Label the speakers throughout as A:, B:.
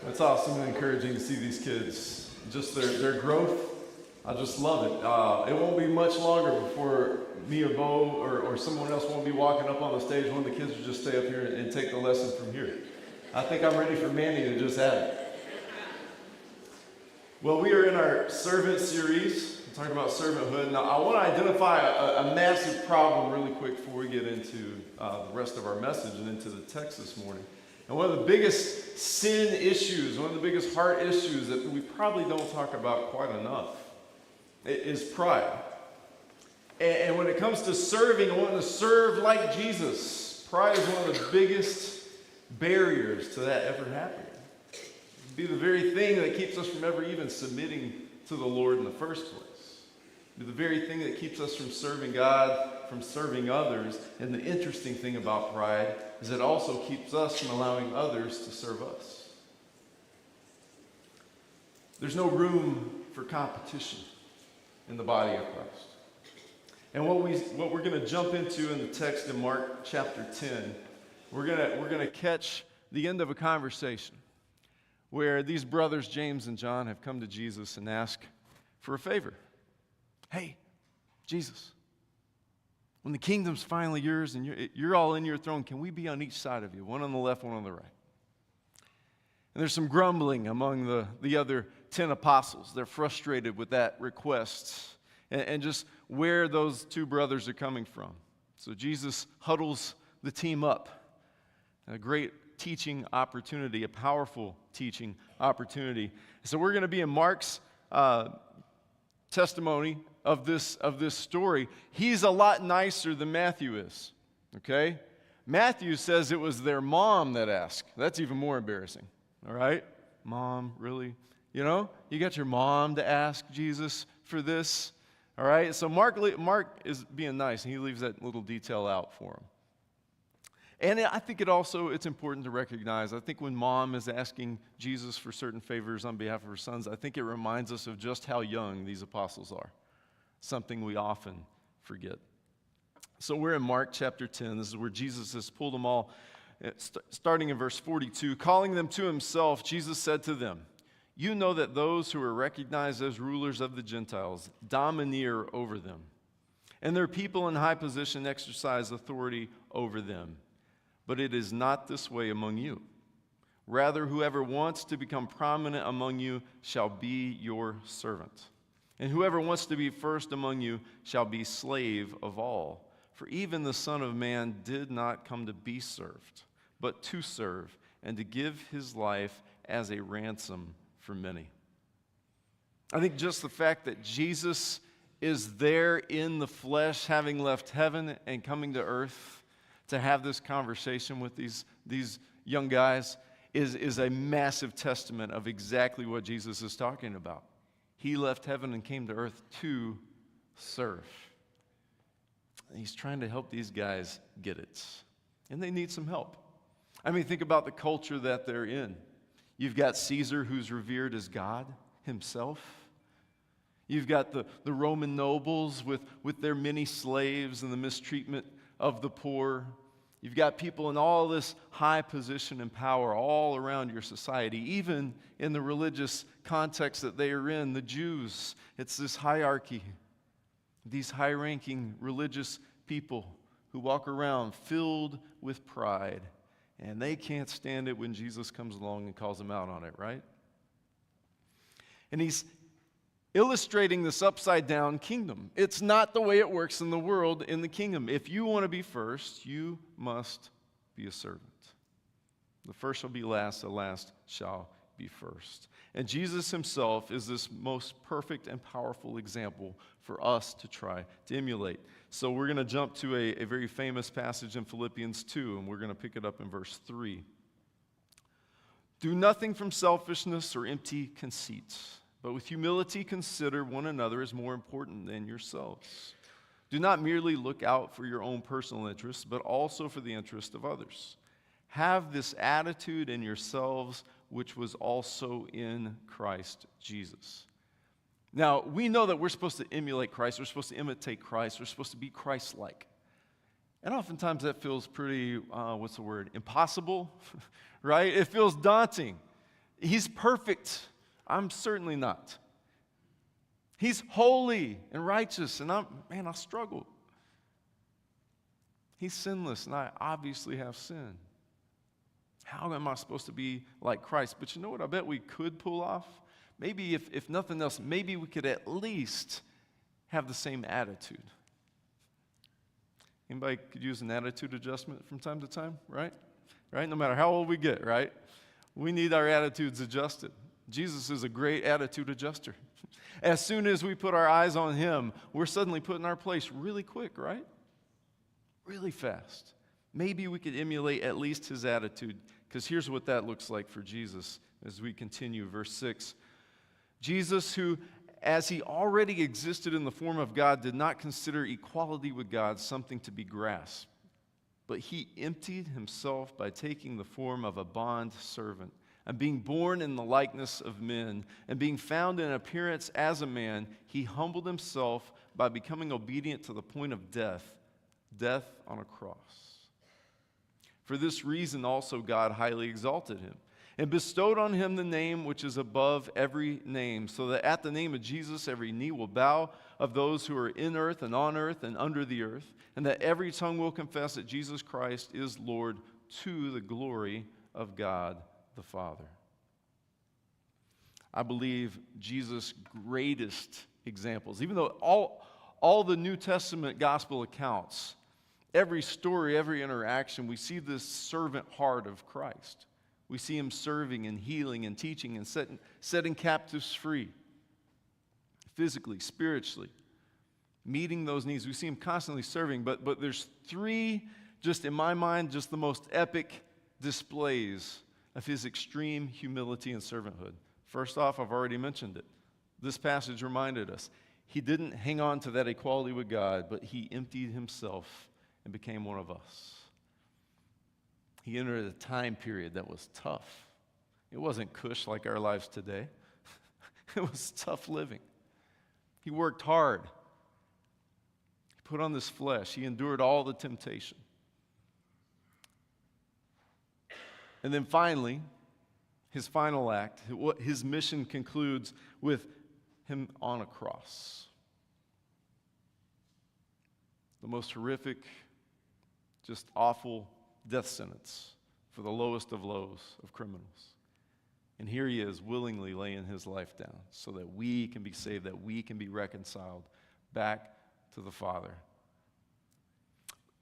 A: It's awesome and encouraging to see these kids. Just their growth, I just love it. It won't be much longer before me or Bo or someone else won't be walking up on the stage. One of the kids will just stay up here and take the lesson from here. I think I'm ready for Manny to just have it. Well, we are in our servant series. We're talking about servanthood. Now, I want to identify a massive problem really quick before we get into the rest of our message and into the text this morning. And one of the biggest sin issues, one of the biggest heart issues that we probably don't talk about quite enough is pride. And when it comes to serving and wanting to serve like Jesus, pride is one of the biggest barriers to that ever happening. It'd be the very thing that keeps us from ever even submitting to the Lord in the first place. It'd be the very thing that keeps us from serving God, from serving others. And the interesting thing about pride is it also keeps us from allowing others to serve us. There's no room for competition in the body of Christ. And what we're going to jump into in the text in Mark chapter 10, we're going to catch the end of a conversation where these brothers James and John have come to Jesus and ask for a favor. Hey, Jesus, when the kingdom's finally yours and you're all in your throne, can we be on each side of you, one on the left, one on the right? And there's some grumbling among the other 10 apostles. They're frustrated with that request and just where those two brothers are coming from. So Jesus huddles the team up. A great teaching opportunity, a powerful teaching opportunity. So we're going to be in Mark's testimony of this story. He's a lot nicer than Matthew is, okay? Matthew says it was their mom that asked. That's even more embarrassing, all right? Mom, really? You know, you got your mom to ask Jesus for this, all right? So Mark is being nice, and he leaves that little detail out for him. And I think it's important to recognize, I think when mom is asking Jesus for certain favors on behalf of her sons, I think it reminds us of just how young these apostles are. Something we often forget. So we're in Mark chapter 10. This is where Jesus has pulled them all. Starting in verse 42, calling them to himself, Jesus said to them, "You know that those who are recognized as rulers of the Gentiles domineer over them, and their people in high position exercise authority over them. But it is not this way among you. Rather, whoever wants to become prominent among you shall be your servant. And whoever wants to be first among you shall be slave of all. For even the Son of Man did not come to be served, but to serve, and to give his life as a ransom for many." I think just the fact that Jesus is there in the flesh, having left heaven and coming to earth to have this conversation with these young guys is a massive testament of exactly what Jesus is talking about. He left heaven and came to earth to serve. He's trying to help these guys get it. And they need some help. I mean, think about the culture that they're in. You've got Caesar, who's revered as God himself. You've got the Roman nobles with their many slaves and the mistreatment of the poor. You've got people in all this high position and power all around your society, even in the religious context that they are in, the Jews. It's this hierarchy, these high-ranking religious people who walk around filled with pride, and they can't stand it when Jesus comes along and calls them out on it, right? And he's illustrating this upside-down kingdom. It's not the way it works in the world in the kingdom. If you want to be first, you must be a servant. The first shall be last, the last shall be first. And Jesus himself is this most perfect and powerful example for us to try to emulate. So we're going to jump to a very famous passage in Philippians 2, and we're going to pick it up in verse 3. "Do nothing from selfishness or empty conceit, but with humility consider one another as more important than yourselves. Do not merely look out for your own personal interests, but also for the interest of others. Have this attitude in yourselves, which was also in Christ Jesus." Now, we know that we're supposed to emulate Christ. We're supposed to imitate Christ. We're supposed to be Christ-like. And oftentimes that feels pretty, impossible, right? It feels daunting. He's perfect. I'm certainly not. He's holy and righteous, and I struggle. He's sinless, and I obviously have sin. How am I supposed to be like Christ? But you know what I bet we could pull off? Maybe if nothing else, maybe we could at least have the same attitude. Anybody could use an attitude adjustment from time to time, right? Right? No matter how old we get, right? We need our attitudes adjusted. Jesus is a great attitude adjuster. As soon as we put our eyes on him, we're suddenly put in our place really quick, right? Really fast. Maybe we could emulate at least his attitude, because here's what that looks like for Jesus as we continue. Verse 6. Jesus, who, as he already existed in the form of God, did not consider equality with God something to be grasped, but he emptied himself by taking the form of a bond servant, and being born in the likeness of men, and being found in appearance as a man, he humbled himself by becoming obedient to the point of death on a cross. For this reason also God highly exalted him, and bestowed on him the name which is above every name, so that at the name of Jesus every knee will bow, of those who are in earth and on earth and under the earth, and that every tongue will confess that Jesus Christ is Lord, to the glory of God the Father. I believe Jesus' greatest examples, even though all the New Testament gospel accounts, every story, every interaction, we see this servant heart of Christ. We see him serving and healing and teaching and setting captives free, physically, spiritually, meeting those needs. We see him constantly serving, but there's three, just in my mind, just the most epic displays of his extreme humility and servanthood. First off, I've already mentioned it. This passage reminded us, he didn't hang on to that equality with God, but he emptied himself and became one of us. He entered a time period that was tough. It wasn't cush like our lives today. It was tough living. He worked hard. He put on this flesh. He endured all the temptation. And then finally, his final act, his mission concludes with him on a cross. The most horrific, just awful death sentence for the lowest of lows of criminals. And here he is willingly laying his life down so that we can be saved, that we can be reconciled back to the Father.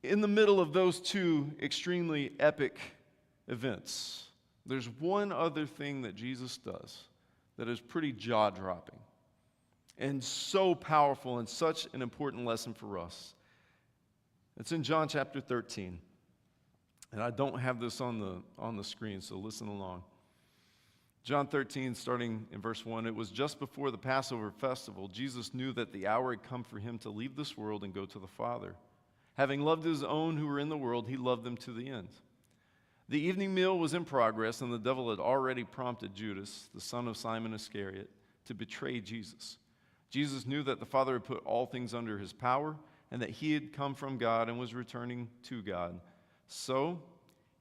A: In the middle of those two extremely epic events, there's one other thing that Jesus does that is pretty jaw-dropping and so powerful and such an important lesson for us. It's in John chapter 13. And I don't have this on the screen, so listen along. John 13, starting in verse 1, it was just before the Passover festival. Jesus knew that the hour had come for him to leave this world and go to the Father. Having loved his own who were in the world, he loved them to the end. The evening meal was in progress, and the devil had already prompted Judas, the son of Simon Iscariot, to betray Jesus. Jesus knew that the Father had put all things under his power, and that he had come from God and was returning to God. So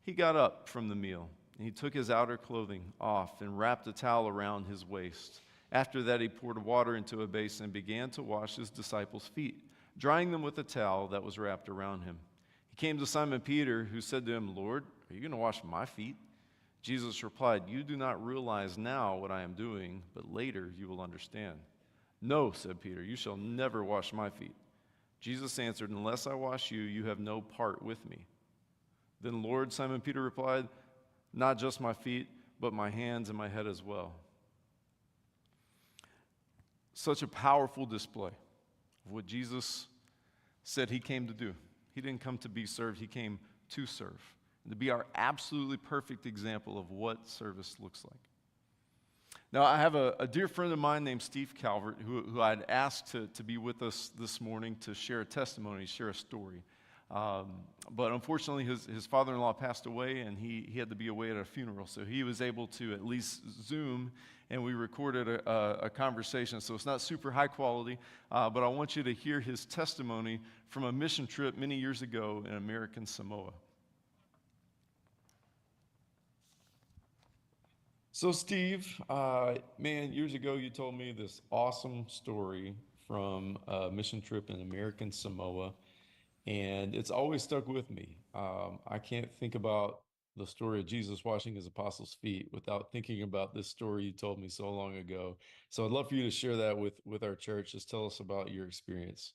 A: he got up from the meal, and he took his outer clothing off and wrapped a towel around his waist. After that, he poured water into a basin and began to wash his disciples' feet, drying them with a towel that was wrapped around him. He came to Simon Peter, who said to him, "Lord, are you going to wash my feet?" Jesus replied, "You do not realize now what I am doing, but later you will understand." "No," said Peter, "you shall never wash my feet." Jesus answered, "Unless I wash you, you have no part with me." "Then, Lord," Simon Peter replied, "not just my feet, but my hands and my head as well." Such a powerful display of what Jesus said he came to do. He didn't come to be served, he came to serve, and to be our absolutely perfect example of what service looks like. Now, I have a dear friend of mine named Steve Calvert who I'd asked to be with us this morning to share a testimony, share a story. But unfortunately, his father-in-law passed away, and he had to be away at a funeral, so he was able to at least Zoom, and we recorded a conversation. So it's not super high quality, but I want you to hear his testimony from a mission trip many years ago in American Samoa. So, Steve, man, years ago you told me this awesome story from a mission trip in American Samoa, and it's always stuck with me. I can't think about the story of Jesus washing his apostles' feet without thinking about this story you told me so long ago. So, I'd love for you to share that with our church. Just tell us about your experience.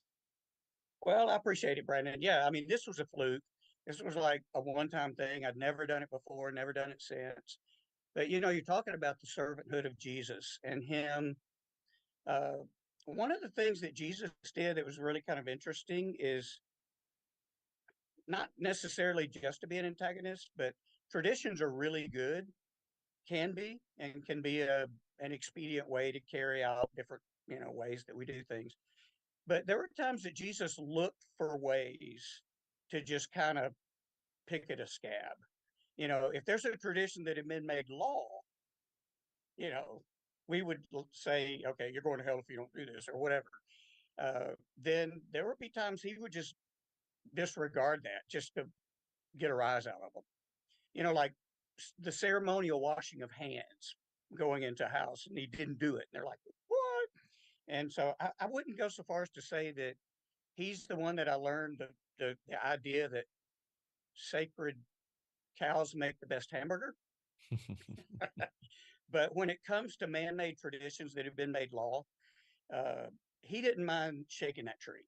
B: Well, I appreciate it, Brandon. Yeah, I mean, this was a fluke. This was like a one-time thing. I'd never done it before, never done it since. But you're talking about the servanthood of Jesus and him. Uh, One of the things that Jesus did that was really kind of interesting is not necessarily just to be an antagonist, but traditions are really good, can be, and can be an expedient way to carry out different, ways that we do things. But there were times that Jesus looked for ways to just kind of pick at a scab. If there's a tradition that had been made law, you know, we would say, okay, you're going to hell if you don't do this or whatever. Then there would be times he would just disregard that just to get a rise out of them. Like the ceremonial washing of hands going into a house, and he didn't do it. And they're like, what? And so I wouldn't go so far as to say that he's the one that I learned the idea that sacred cows make the best hamburger. But when it comes to man-made traditions that have been made law, uh, he didn't mind shaking that tree.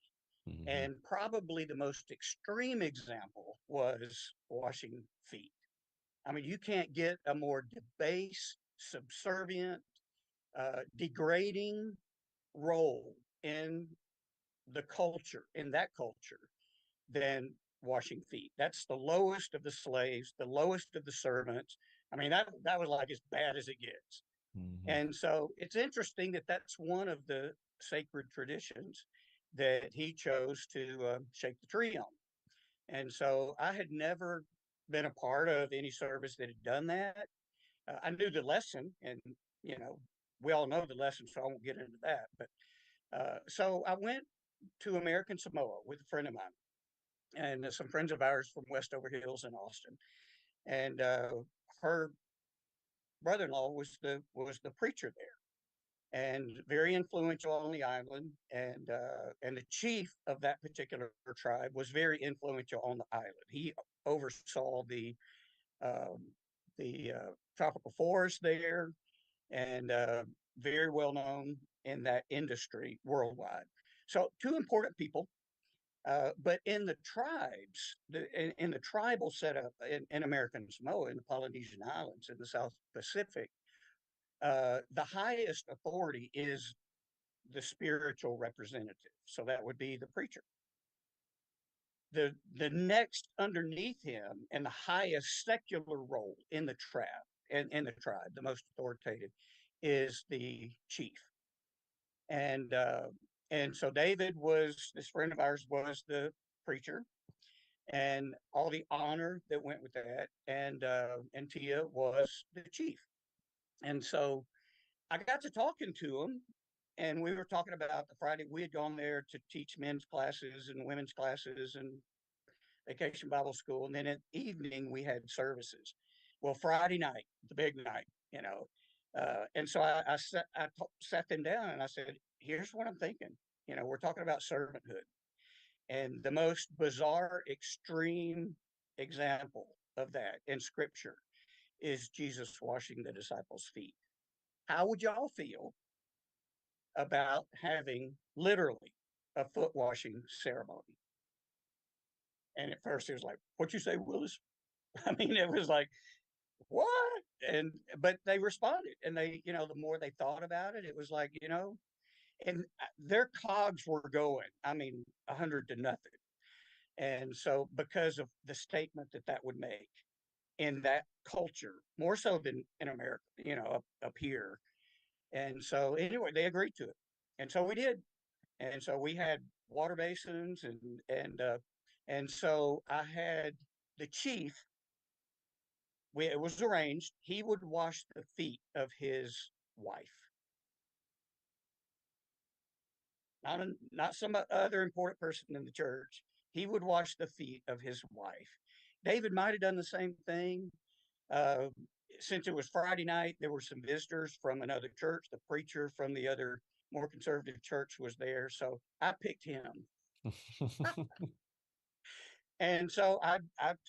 A: Mhm.
B: And probably the most extreme example was washing feet. I mean, you can't get a more debased, subservient, degrading role in the culture, in that culture, than washing feet. That's the lowest of the slaves, the lowest of the servants. I mean, that was like as bad as it gets.
A: Mhm.
B: And so it's interesting that that's one of the sacred traditions that he chose to shake the tree on. And so I had never been a part of any service that had done that. I knew the lesson, and you know, we all know the lesson, so I won't get into that. But so I went to American Samoa with a friend of mine and some friends of ours from Westover Hills in Austin. And her brother-in-law was the preacher there, and very influential on the island. And the chief of that particular tribe was very influential on the island. He oversaw um, the tropical forest there, and very well known in that industry worldwide. So two important people. But in the tribes, in the tribal setup in American Samoa, in the Polynesian Islands, in the South Pacific, the highest authority is the spiritual representative. So that would be the preacher. The next underneath him and the highest secular role in the tribe, in the tribe, the most authoritative, is the chief. And so David was, this friend of ours was the preacher, and all the honor that went with that. And Tia was the chief. And so I got to talking to him, and we were talking about the Friday we had gone there to teach men's classes and women's classes and vacation Bible school, and then at evening we had services. Well, Friday night, the big night, and so sat them down and I said, "Here's what I'm thinking. We're talking about servanthood, and the most bizarre, extreme example of that in Scripture is Jesus washing the disciples' feet. How would y'all feel about having literally a foot washing ceremony?" And at first it was like, "What you say, Willis?" I mean, it was like, "What?" But they responded, and the more they thought about it, it was like, and their cogs were going. I mean, 100 to nothing. And so, because of the statement that that would make in that culture, more so than in America, up here. And so, anyway, they agreed to it, and so we did. And so we had water basins, and so I had the chief. It was arranged. He would wash the feet of his wife, not some other important person in the church. He would wash the feet of his wife. David might have done the same thing. Uh, since it was Friday night, there were some visitors from another church. The preacher from the other more conservative church was there, so I picked him. And so I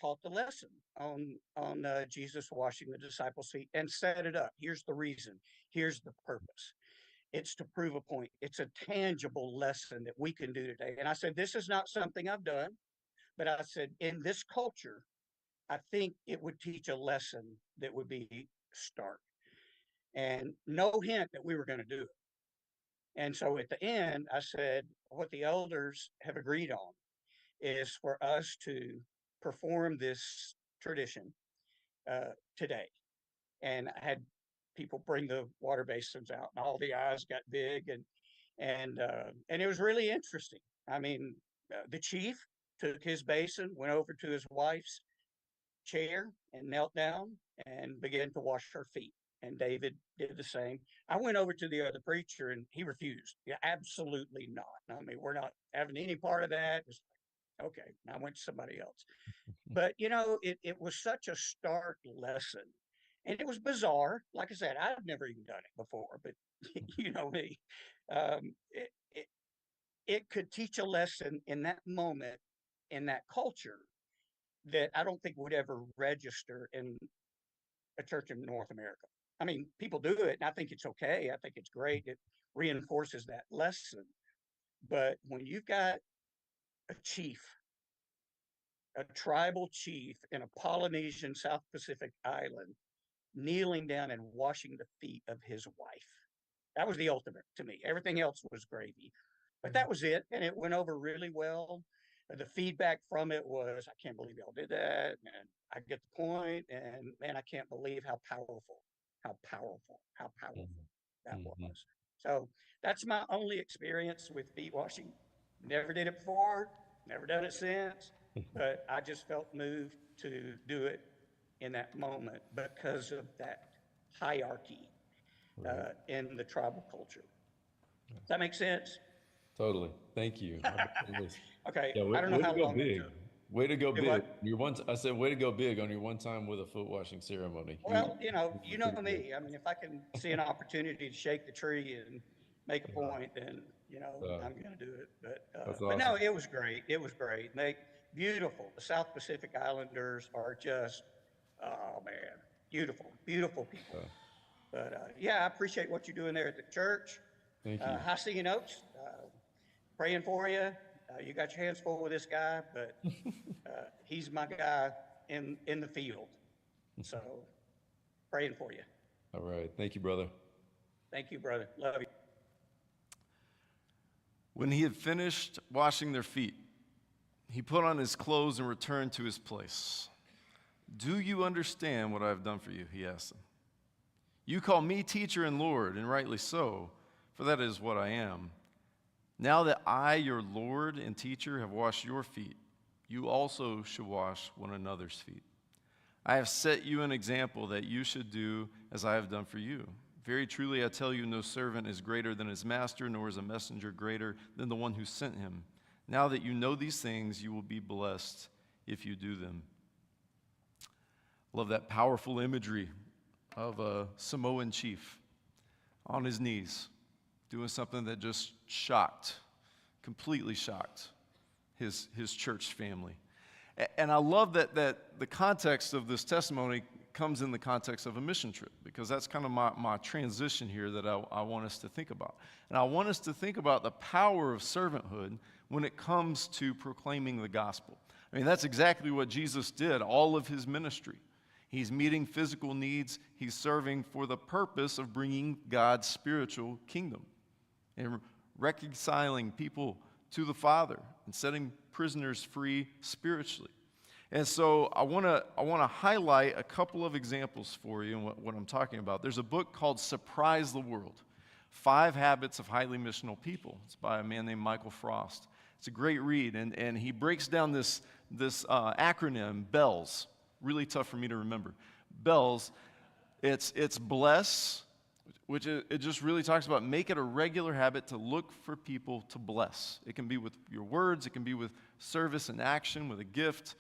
B: taught the lesson on Jesus washing the disciples' feet and set it up. Here's the reason. Here's the purpose. It's to prove a point. It's a tangible lesson that we can do today. And I said, this is not something I've done, but I said, in this culture, I think it would teach a lesson that would be stark. And no hint that we were going to do it. And so at the end, I said, what the elders have agreed on is for us to perform this tradition today. And I had people bring the water basins out, and all the eyes got big, and it was really interesting. I mean, the chief took his basin, went over to his wife's chair, and knelt down and began to wash her feet. And David did the same. I went over to the other preacher, and he refused. Yeah, absolutely not. I mean, we're not having any part of that. It's like, okay, I went to somebody else. But it was such a stark lesson, and it was bizarre. Like I said, I've never even done it before, but you know me. Um, it, it it could teach a lesson in that moment, in that culture, that I don't think would ever register in a church in North America. I mean, people do it, and I think it's okay. I think it's great. It reinforces that lesson. But when you've got a chief, a tribal chief in a Polynesian South Pacific island, kneeling down and washing the feet of his wife, that was the ultimate to me. Everything else was gravy, but that was it, and it went over really well. The feedback from it was, I can't believe y'all did that, and I get the point, and man, I can't believe how powerful, how powerful that
C: Mhm.
B: was. So that's my only experience with feet washing. Never did it before, never done it since, but I just felt moved to do it in that moment because of that hierarchy
C: Right.
B: in the tribal culture. Does that make sense?
C: Totally. Thank you. It was,
B: Okay,
C: yeah,
B: I
C: way,
B: don't know
C: way to
B: how
C: go
B: long that
C: big.
B: took.
C: Way to go
B: Do
C: big.
B: what?
C: I said, way to go big on your one time with a foot washing ceremony.
B: Well,
C: You
B: you
C: did
B: know
C: pretty good.
B: me. I mean, if I can see an opportunity to shake the tree and make a
C: Yeah.
B: point, then I'm going to do it.
C: That's
B: But no,
C: awesome.
B: it was great. It was great. And they beautiful. The South Pacific Islanders are just, oh man, beautiful, beautiful people.
C: Uh,
B: But yeah, I appreciate what you're doing there at the church.
C: Thank you.
B: High seeing notes. Praying for you. You got your hands full with this guy, but he's my guy in the field. So praying for you.
C: All right. Thank you, brother.
B: Thank you, brother. Love you.
A: When he had finished washing their feet, he put on his clothes and returned to his place. Do you understand what I have done for you? He asked them. You call me teacher and Lord, and rightly so, for that is what I am. Now that I, your Lord and teacher, have washed your feet, you also should wash one another's feet. I have set you an example that you should do as I have done for you. Very truly, I tell you, no servant is greater than his master, nor is a messenger greater than the one who sent him. Now that you know these things, you will be blessed if you do them. Love that powerful imagery of a Samoan chief on his knees, doing something that just completely shocked his church family. And I love that the context of this testimony comes in the context of a mission trip, because that's kind of my transition here that I want us to think about. And I want us to think about the power of servanthood when it comes to proclaiming the gospel. I mean, that's exactly what Jesus did all of his ministry. He's meeting physical needs. He's serving for the purpose of bringing God's spiritual kingdom and reconciling people to the Father and setting prisoners free spiritually. And so I want to highlight a couple of examples for you and what I'm talking about. There's a book called Surprise the World, 5 Habits of Highly Missional People. It's by a man named Michael Frost. It's a great read, and he breaks down this acronym, BELLS. Really tough for me to remember. BELLS, it's bless, which it just really talks about make it a regular habit to look for people to bless. It can be with your words, it can be with service and action, with a gift.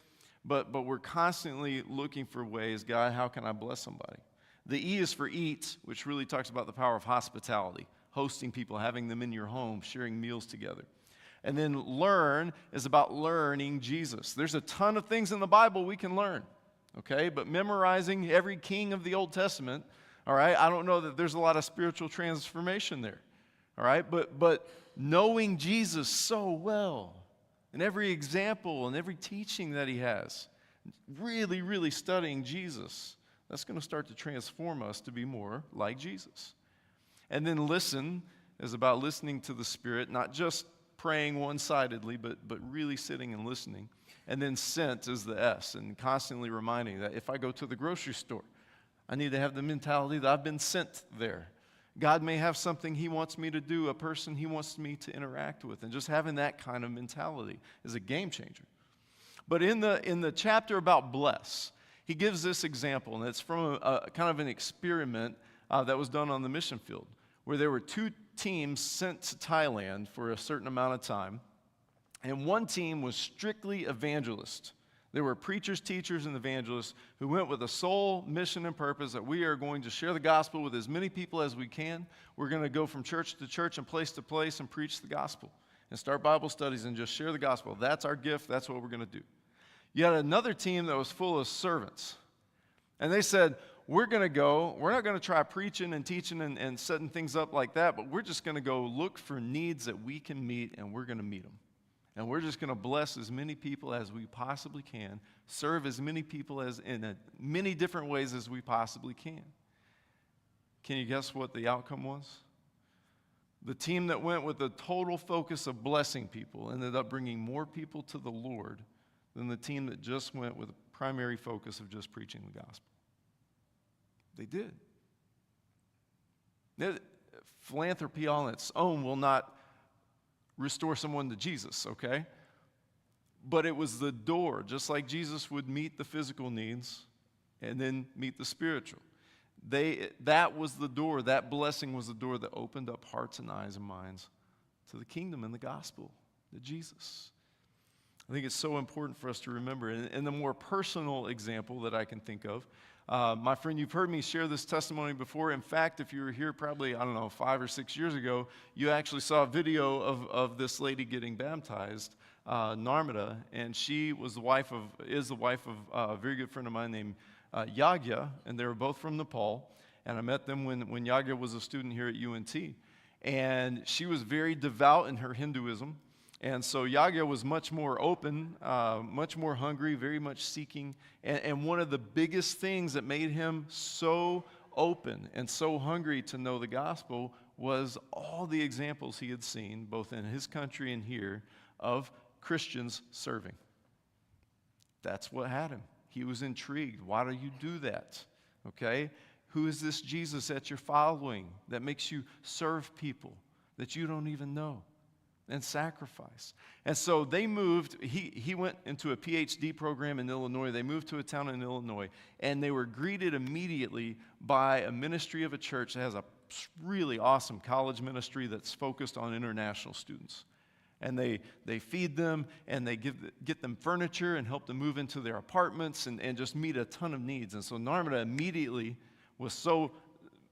A: but we're constantly looking for ways, God, how can I bless somebody? The E is for eat, which really talks about the power of hospitality, hosting people, having them in your home, sharing meals together. And then learn is about learning Jesus. There's a ton of things in the Bible we can learn, okay? But memorizing every king of the Old Testament, all right, I don't know that there's a lot of spiritual transformation there, all right? But knowing Jesus so well, and every example and every teaching that he has, really, really studying Jesus, that's going to start to transform us to be more like Jesus. And then listen is about listening to the Spirit, not just praying one-sidedly, but really sitting and listening. And then sent is the S, and constantly reminding that if I go to the grocery store, I need to have the mentality that I've been sent there. God may have something he wants me to do, a person he wants me to interact with, and just having that kind of mentality is a game changer. But in the chapter about bless, he gives this example, and it's from a kind of an experiment that was done on the mission field, where there were two teams sent to Thailand for a certain amount of time, and one team was strictly evangelist. There were preachers, teachers, and evangelists who went with a sole mission and purpose that we are going to share the gospel with as many people as we can. We're going to go from church to church and place to place and preach the gospel and start Bible studies and just share the gospel. That's our gift. That's what we're going to do. You had another team that was full of servants. And they said, we're going to go, we're not going to try preaching and teaching and setting things up like that, but we're just going to go look for needs that we can meet, and we're going to meet them. And we're just going to bless as many people as we possibly can, serve as many people as in many different ways as we possibly can. Can you guess what the outcome was? The team that went with the total focus of blessing people ended up bringing more people to the Lord than the team that just went with the primary focus of just preaching the gospel. They did. Philanthropy on its own will not restore someone to Jesus, okay? But it was the door, just like Jesus would meet the physical needs and then meet the spiritual. That was the door, that blessing was the door that opened up hearts and eyes and minds to the kingdom and the gospel, to Jesus. I think it's so important for us to remember. And the more personal example that I can think of, my friend, you've heard me share this testimony before. In fact, if you were here probably, 5 or 6 years ago, you actually saw a video of this lady getting baptized, Narmada, and she is the wife of a very good friend of mine named Yagya, and they were both from Nepal. And I met them when Yagya was a student here at UNT. And she was very devout in her Hinduism. And so Yagya was much more open, much more hungry, very much seeking. And one of the biggest things that made him so open and so hungry to know the gospel was all the examples he had seen, both in his country and here, of Christians serving. That's what had him. He was intrigued. Why do you do that? Okay? Who is this Jesus that you're following that makes you serve people that you don't even know? And sacrifice. And so they moved, he went into a PhD program in Illinois. They moved to a town in Illinois, and they were greeted immediately by a ministry of a church that has a really awesome college ministry that's focused on international students. And they feed them, and they get them furniture and help them move into their apartments and just meet a ton of needs. And so Narmada immediately was so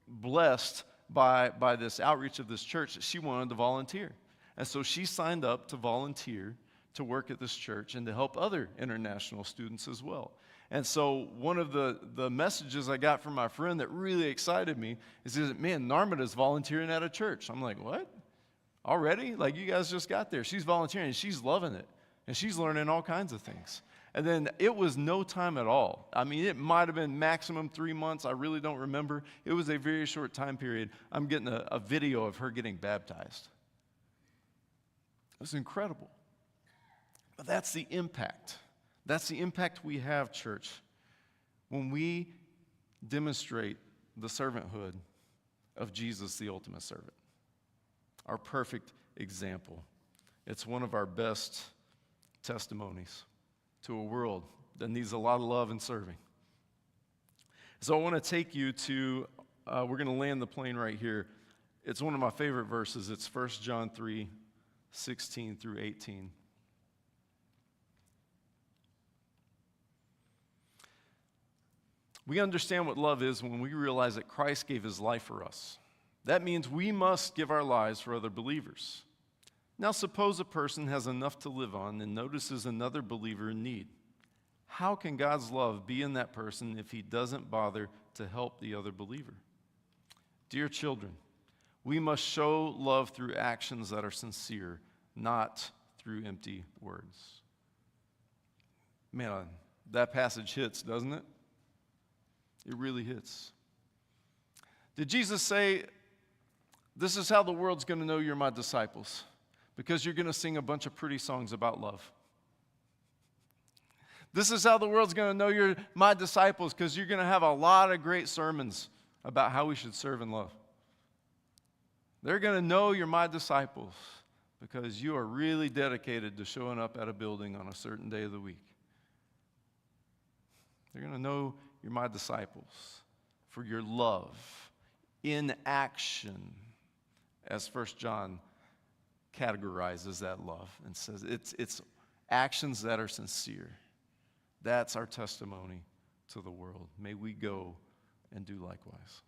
A: blessed by this outreach of this church that she wanted to volunteer. And so she signed up to volunteer to work at this church and to help other international students as well. And so one of the messages I got from my friend that really excited me is that, man, Narmada's volunteering at a church. I'm like, what? Already? Like, you guys just got there. She's volunteering, and she's loving it. And she's learning all kinds of things. And then it was no time at all. I mean, it might have been maximum 3 months. I really don't remember. It was a very short time period. I'm getting a video of her getting baptized. It was incredible. But that's the impact. That's the impact we have, church, when we demonstrate the servanthood of Jesus, the ultimate servant. Our perfect example. It's one of our best testimonies to a world that needs a lot of love and serving. So I want to take you to, we're going to land the plane right here. It's one of my favorite verses. It's 1 John 3:16 through 18. We understand what love is when we realize that Christ gave his life for us. That means we must give our lives for other believers. Now, suppose a person has enough to live on and notices another believer in need. How can God's love be in that person if he doesn't bother to help the other believer? Dear children, we must show love through actions that are sincere, not through empty words. Man, that passage hits, doesn't it? It really hits. Did Jesus say, this is how the world's going to know you're my disciples? Because you're going to sing a bunch of pretty songs about love. This is how the world's going to know you're my disciples, because you're going to have a lot of great sermons about how we should serve and love. They're going to know you're my disciples because you are really dedicated to showing up at a building on a certain day of the week. They're going to know you're my disciples for your love in action, as 1 John categorizes that love and says it's actions that are sincere. That's our testimony to the world. May we go and do likewise.